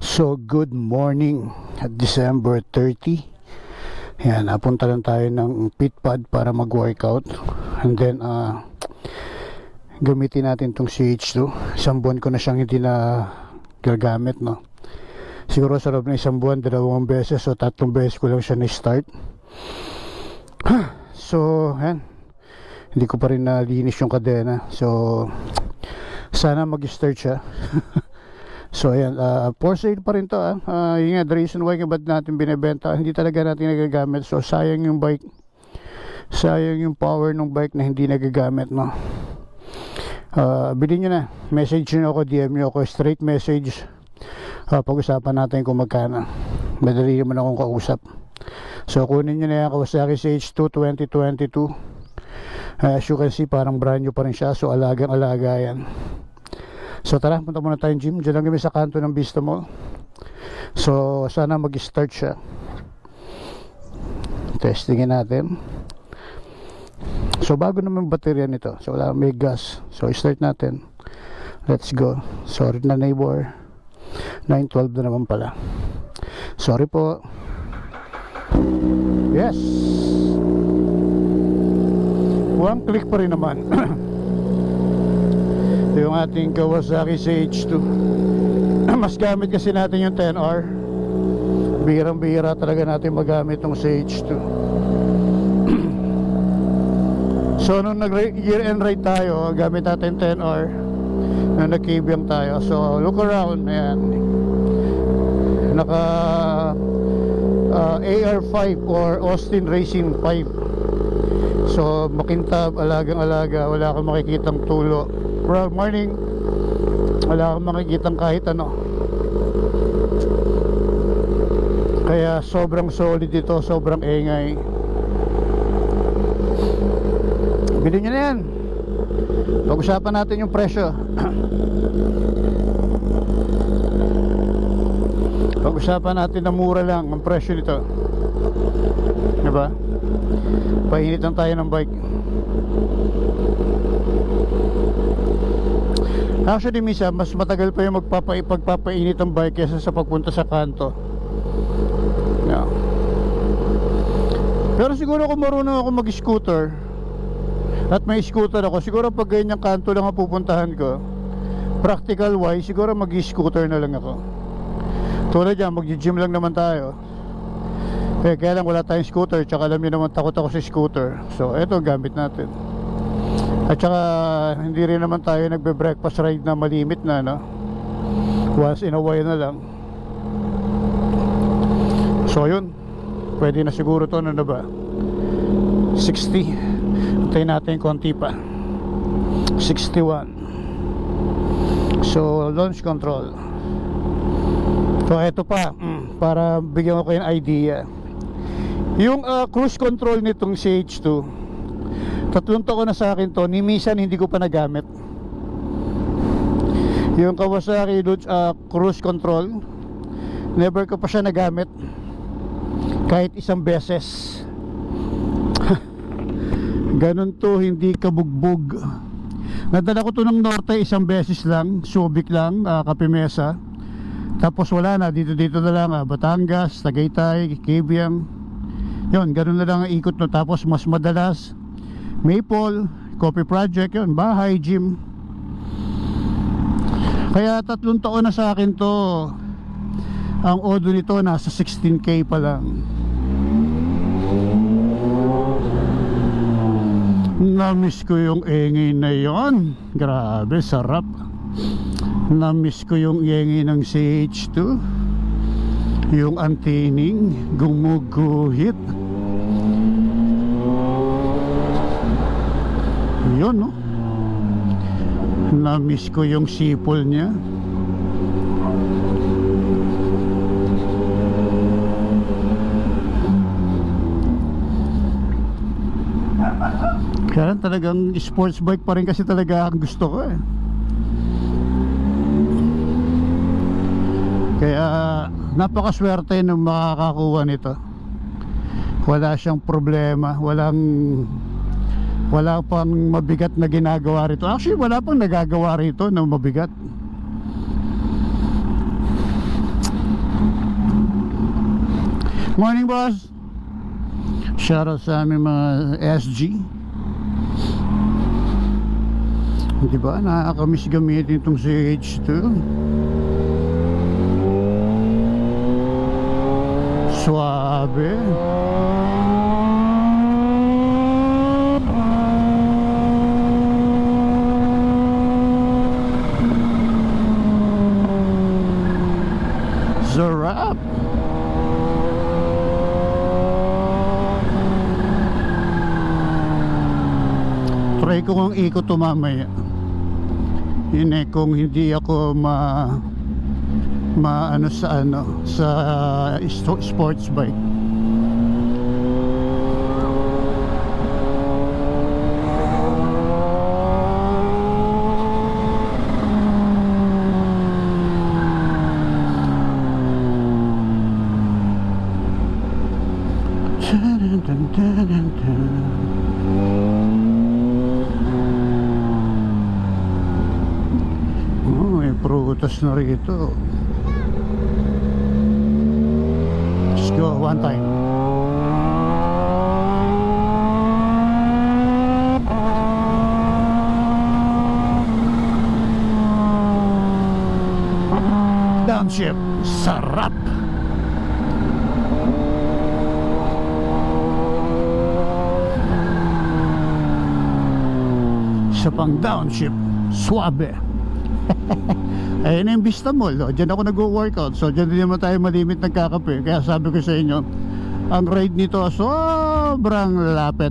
So good morning at December 30. Yan, napunta lang tayo ng pit pad para mag-workout. And then gamitin natin tong CH2. Isang buwan ko na siyang hindi na gagamit, no. Siguro sa loob ng isang buwan, 2 beses o 3 beses ko lang siya na-start. So, yan. Hindi ko pa rin nalinis yung kadena. So, sana mag-start siya. So ayan, for sale pa rin to. Yun nga, the reason why ba't natin binibenta, hindi talaga natin nagagamit. So sayang yung bike, sayang yung power ng bike na hindi nagagamit, no. Bilhin nyo na, message nyo ako, DM nyo ako, straight message. Pag-usapan natin kung magkano. Madali naman akong kausap. So kunin nyo na yan, Kawasaki CH2 2022. As you can see, parang brand new pa rin siya. So alagang alaga yan. So tara, punta muna tayong gym. Diyan lang kami sa kanto ng Vista Mall. So sana mag-start siya. Testingin natin. So bago naman baterya nito. So wala, may gas. So start natin. Let's go. Sorry na neighbor. 9:12 na naman pala. Sorry po. Yes. One click pa rin naman. Ito yung ating Kawasaki CH2. Mas gamit kasi natin yung 10R. Bihirang-bihira talaga natin magamit yung CH2. So nung nag-year end ride tayo, gamit natin 10R. Nung nag-KBM tayo. So look around. Ayan. Naka AR5 or Austin Racing 5. So makintab, alagang-alaga. Wala akong makikitang tulo. Bro, morning. Wala akong makikitang kahit ano. Kaya sobrang solid ito, sobrang ingay. Bilhin nyo na yan. Pag-usapan natin yung presyo. Pag-usapan natin na mura lang ang presyo nito. Diba? Painit lang tayo ng bike. Actually, misa, mas matagal pa yung pagpapainit ng bike kaysa sa pagpunta sa kanto. No. Pero siguro kung marunong ako mag-scooter at may scooter ako, siguro pag ganyang kanto lang ang pupuntahan ko, practical wise, siguro mag-scooter na lang ako. Tulad yan, mag-gym lang naman tayo. Kaya lang wala tayong scooter, tsaka alam nyo naman takot ako sa scooter. So eto gamit natin. At saka hindi rin naman tayo nagbe-breakfast ride na malimit na, no? Once in a while na lang. So yun, pwede na siguro to. Ano na ba? 60. Antayin natin konti pa. 61. So launch control. So eto pa, para bigyan ko kayo ng idea. Yung cruise control nitong CH2, 3 taon na sa akin to, ni minsan hindi ko pa nagamit. Yung Kawasaki cruise control, never ko pa siya nagamit kahit isang beses. Ganun to, hindi kabugbog. Nadala ko to ng Norte isang beses lang, Subic lang, Kapimesa. Tapos wala na, dito na lang, Batangas, Tagaytay, Kibiang. Yun, ganun na lang ang ikot no. Tapos mas madalas Maple, Coffee Project, yun, bahay, gym. Kaya 3 taon na sa akin to. Ang odo nito nasa 16K pa lang. Namiss ko yung ingay na yon. Grabe, sarap. Namiss ko yung ingay ng CH2. Yung antining gumuguhit. Yun, no? Na-miss ko yung sipol niya. Kaya talagang sports bike pa rin kasi talaga ang gusto ko, eh. Kaya napakaswerte nung makakakuha nito. Wala siyang problema, wala pang mabigat na ginagawa rito. Actually wala pang nagagawa rito na mabigat. Morning, boss. Shoutout sa aming mga SG. Diba, nakakamiss gamitin itong CH2. Suabe. Sarap. Try ko kung ikot to mamaya. Yun eh, kung hindi ako ano sa sports bike. Oh, may prutas na rito. Let's go, one time. Downshift, sarap. Isa pang downshift, suabe. Ayun yung Vista Mall, oh. Diyan ako nag-workout. So diyan din naman tayo malimit nagkakape. Kaya sabi ko sa inyo, ang ride nito sobrang lapit.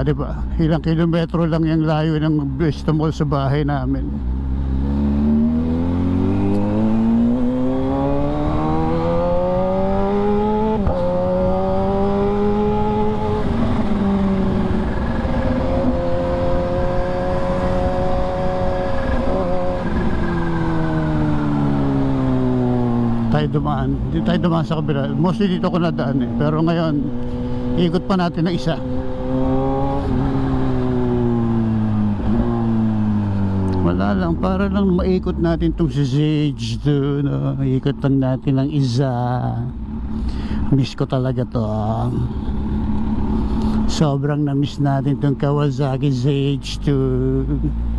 Diba? Ilang kilometro lang yung layo ng Vista Mall sa bahay namin. Hindi tayo dumaan sa kabila. Mostly dito ko nadaan eh. Pero ngayon, ikot pa natin na isa. Wala lang, para lang maikot natin itong si Sage doon. Ikot lang natin ng isa. Miss ko talaga to. Sobrang na-miss natin itong Kawasaki Sage 2.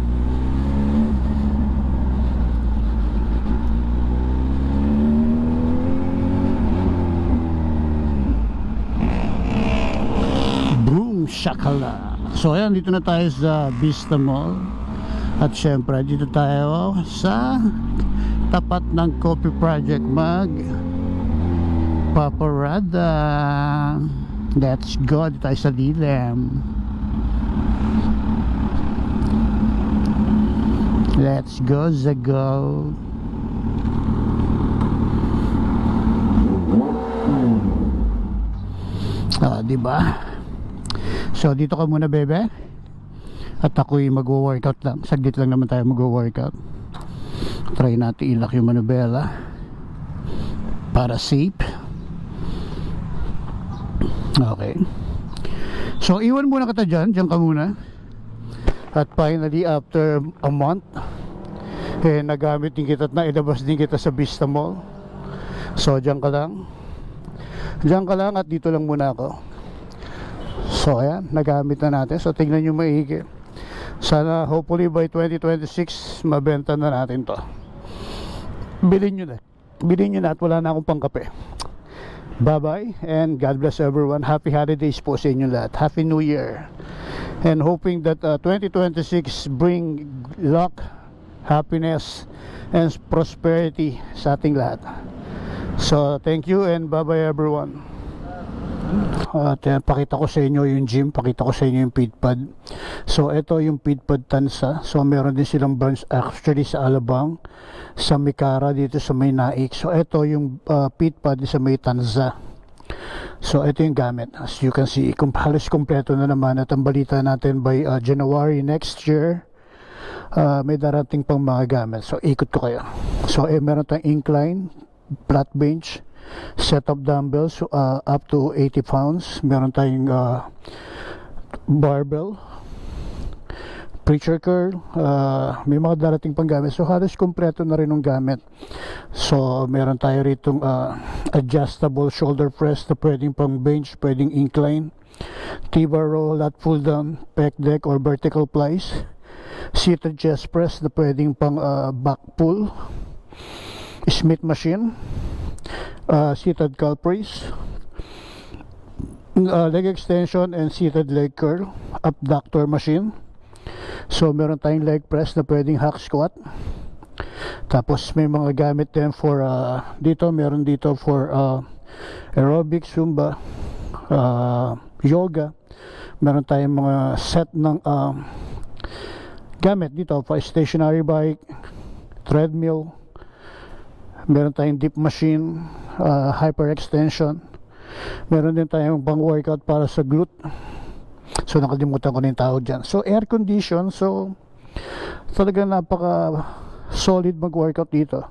Shakala. So ayan, dito na tayo sa Vista Mall. At syempre dito tayo sa tapat ng Coffee Project Mag Paparada. Let's go. Dito tayo sa Dilem. Let's go, Zago. Diba? So dito ka muna, bebe. At ako'y mag-workout lang. Saglit lang naman tayo mag-workout. Try natin ilak yung manubela para safe. Okay. So iwan muna kita dyan. Dyan ka muna. At finally, after a month, nagamit din kita at nailabas din kita sa Vista Mall. So dyan ka lang. Dyan ka lang at dito lang muna ako. So ayan, nagamit na natin. So tingnan nyo maigi. Sana hopefully by 2026 mabenta na natin to. Bilhin nyo na. Bilhin nyo na at wala na akong pangkape. Bye bye and God bless everyone. Happy holidays po sa inyo lahat. Happy New Year. And hoping that 2026 bring luck, happiness and prosperity sa ating lahat. So thank you and bye bye everyone. At pakita ko sa inyo yung gym, pakita ko sa inyo yung feed pad. So ito yung feed pad Tansa. So meron din silang branch actually sa Alabang, sa Mikara, dito sa may Naik. So ito yung feed pad sa may Tanza. So ito yung gamit. As you can see, halos kompleto na naman. At ang balita natin by January next year, may darating pang mga gamit. So ikot ko kayo. So meron tayong incline, flat bench, set of dumbbells up to 80 pounds. Meron tayong barbell, preacher curl, may mga darating pang gamit. So halos kompleto na rin ng gamit. So meron tayo ritong adjustable shoulder press na pwedeng pang bench, pwedeng incline, T-bar row, lat pull down, pec deck or vertical plies, seated chest press na pwedeng pang back pull, Smith machine, seated calf raise, leg extension and seated leg curl, abductor machine. So meron tayong leg press na pwedeng hack squat. Tapos may mga gamit din for meron dito for aerobic, zumba, yoga. Meron tayong mga set ng gamit dito for stationary bike, treadmill. Meron tayong dip machine, hyperextension. Meron din tayong pang workout para sa glute. So nakalimutan ko na yung tawag dyan. So air condition. So talagang napaka solid mag workout dito.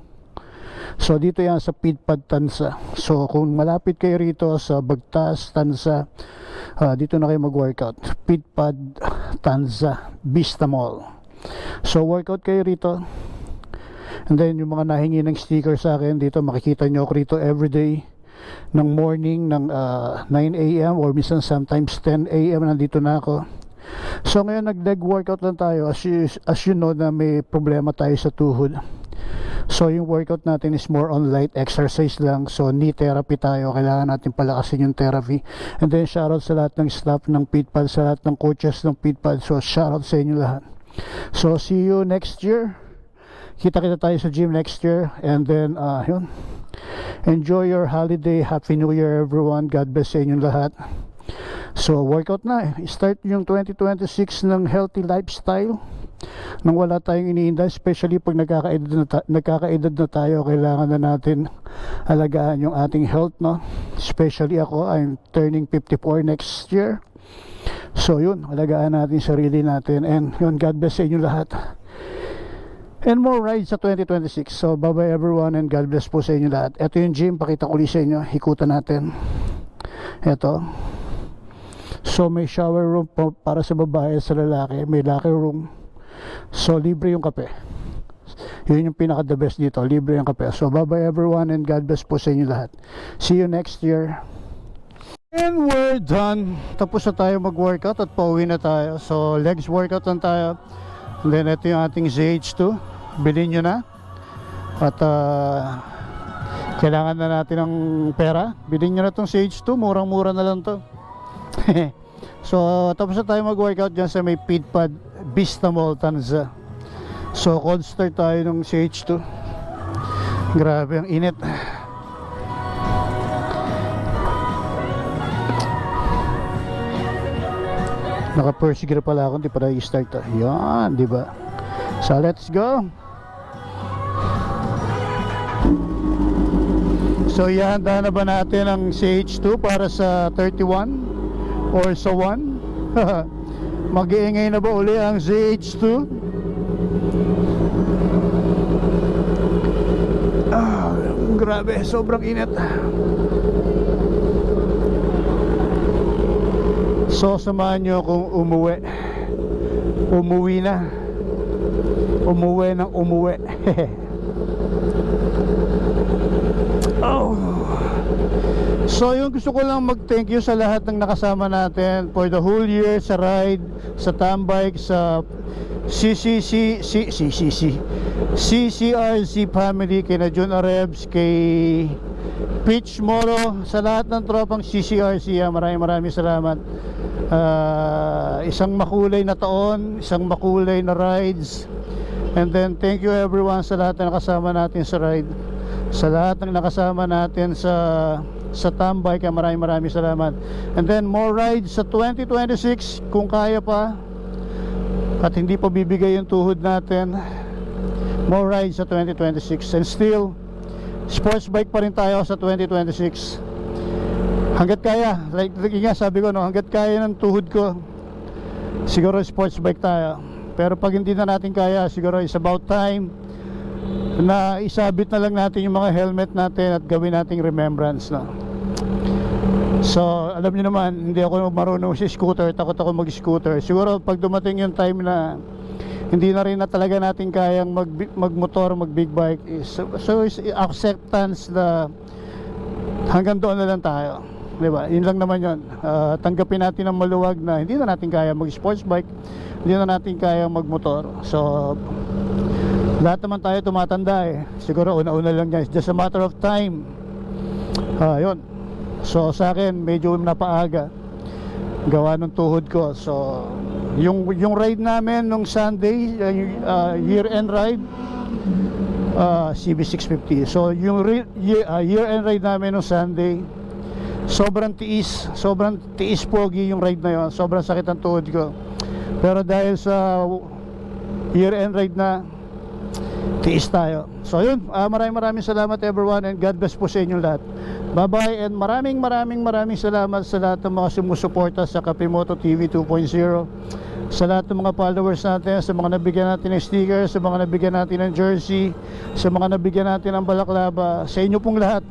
So dito yan sa Pitpad Tansa. So kung malapit kayo rito sa Bagtas, Tansa, dito na kayo mag workout. Pitpad Tansa Vista Mall. So workout kayo rito. And then yung mga nahingi ng sticker sa akin dito, makikita nyo ako rito everyday ng morning ng 9 AM or minsan sometimes 10 AM nandito na ako. So ngayon nag leg workout lang tayo as you know na may problema tayo sa tuhod. So yung workout natin is more on light exercise lang. So knee therapy tayo, kailangan natin palakasin yung therapy. And then shoutout sa lahat ng staff ng Pitpad, sa lahat ng coaches ng Pitpad. So shoutout sa inyo lahat. So see you next year. Kita-kita tayo sa gym next year. And then yun, enjoy your holiday. Happy New Year everyone. God bless sa inyong lahat. So workout na. Start yung 2026 ng healthy lifestyle nang wala tayong iniinda, especially pag nagkakaedad na tayo. Kailangan na natin alagaan yung ating health, no? Especially ako, I'm turning 54 next year. So yun, alagaan natin sarili natin. And yun, God bless sa inyo lahat. And more rides sa 2026. So bye bye everyone and God bless po sa inyo lahat. Ito yung gym, pakita ko ulit sa inyo. Hikutan natin. Ito. So may shower room para sa babae at sa lalaki. May locker room. So libre yung kape. Yun yung pinaka the best dito. Libre yung kape. So bye bye everyone and God bless po sa inyo lahat. See you next year. And we're done. Tapos na tayo mag-workout at pauwi na tayo. So legs workout lang tayo. And then ito yung ating ZH2. Bilhin nyo na. At kailangan na natin ng pera. Bilhin nyo na itong ZH2. Murang-mura na lang to. So tapos na tayo mag-workout dyan sa may Pitpad Vista Mall, Tanza. So cold start tayo ng CH2. Grabe ang init. Naka first gear pala ako, hindi pa na-start. Yan, di ba? So let's go. So ihanda na ba natin ang CH2 para sa 31 or sa 1? Mag-iingay na ba uli ang ZH2? Grabe, sobrang init. So samahan nyo akong umuwi. Umuwi na. Umuwi ng umuwi. Oh. So yung gusto ko lang mag-thank you sa lahat ng nakasama natin for the whole year sa ride, sa Tambike, sa CCRC family, kay na John Arebs, kay Pitch Moro, sa lahat ng tropang CCRC. Maraming salamat. Isang makulay na taon, isang makulay na rides. And then thank you everyone sa lahat ng nakasama natin sa ride, sa lahat ng nakasama natin sa Tambike. Maraming salamat. And then more rides sa 2026 kung kaya pa at hindi pa bibigay yung tuhod natin. More rides sa 2026. And still sports bike pa rin tayo sa 2026 hanggat kaya. Like nga sabi ko, no, hanggat kaya ng tuhod ko, siguro sports bike tayo. Pero pag hindi na natin kaya, siguro it's about time na isabit na lang natin yung mga helmet natin at gawin nating remembrance, no? So alam niyo naman, hindi ako marunong sa scooter, takot ako mag-scooter. Siguro pag dumating yung time na hindi na rin na talaga natin kayang magmotor, mag big bike, so is acceptance na hanggang doon na lang tayo, di ba? Yun lang naman yun. Tanggapin natin ang maluwag na hindi na natin kaya mag sports bike, hindi na natin kaya magmotor. So lahat naman tayo tumatanda eh. Siguro una-una lang yan, it's just a matter of time. Yun. So sa akin medyo napaaga gawa ng tuhod ko. So yung ride namin nung Sunday, year-end ride, CB650. So yung year-end ride namin nung Sunday, sobrang tiis pogi yung ride na yon. Sobrang sakit ang tuhod ko. Pero dahil sa year-end ride na, tiis tayo. So yun, maraming salamat everyone, and God bless po sa inyong lahat. Bye bye, and maraming salamat sa lahat ng mga sumusuporta sa Kapimoto TV 2.0, sa lahat ng mga followers natin, sa mga nabigyan natin ng sticker, sa mga nabigyan natin ng jersey, sa mga nabigyan natin ng balaklava, sa inyo pong lahat.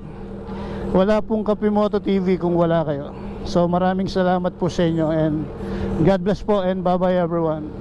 Wala pong Kapimoto TV kung wala kayo. So maraming salamat po sa inyo, and God bless po, and bye bye everyone.